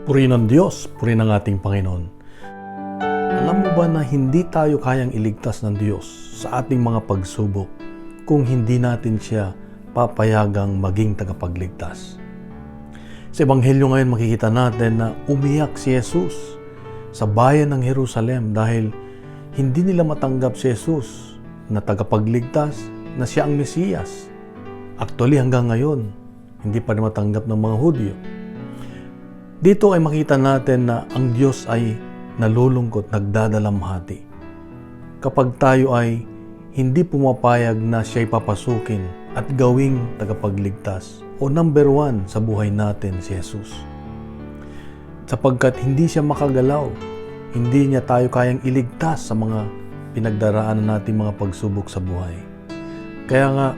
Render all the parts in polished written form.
Purihin ng Diyos, purihin ng ating Panginoon. Alam mo ba na hindi tayo kayang iligtas ng Diyos sa ating mga pagsubok kung hindi natin siya papayagang maging tagapagligtas? Sa Ebanghelyo ngayon makikita natin na umiyak si Jesus sa bayan ng Jerusalem dahil hindi nila matanggap si Jesus na tagapagligtas, na siya ang Mesiyas. Actually hanggang ngayon, hindi pa rin matanggap ng mga Hudyo. Dito ay makita natin na ang Diyos ay nalulungkot, nagdadalamhati. Kapag tayo ay hindi pumapayag na siya'y papasukin at gawing tagapagligtas o number one sa buhay natin si Jesus. Sapagkat hindi siya makagalaw, hindi niya tayo kayang iligtas sa mga pinagdaraanan nating mga pagsubok sa buhay. Kaya nga,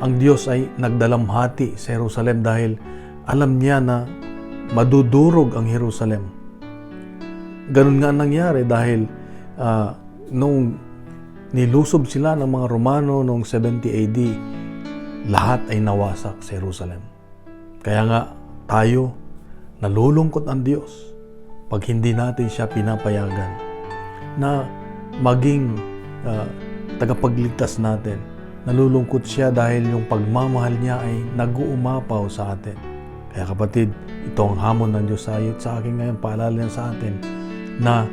ang Diyos ay nagdalamhati sa Jerusalem dahil alam niya na madudurog ang Jerusalem. Ganun nga nangyari dahil nung nilusob sila ng mga Romano noong 70 AD, lahat ay nawasak sa Jerusalem. Kaya nga tayo, nalulungkot ang Diyos pag hindi natin siya pinapayagan na maging tagapagligtas natin. Nalulungkot siya dahil yung pagmamahal niya ay nag-uumapaw sa atin. Kaya kapatid, ito ang hamon ng Diyos sa iyo at sa akin ngayon, paalala niya sa atin na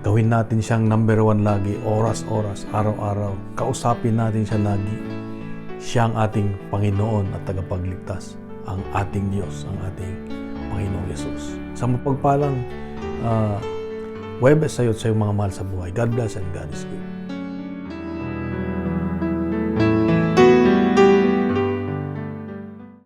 gawin natin siyang number one lagi, oras-oras, araw-araw. Kausapin natin siya lagi. Siya ang ating Panginoon at tagapagligtas. Ang ating Diyos, ang ating Panginoong Yesus. Sa mapagpalang Huwebes sa iyo at sa iyong mga mahal sa buhay. God bless and God is good.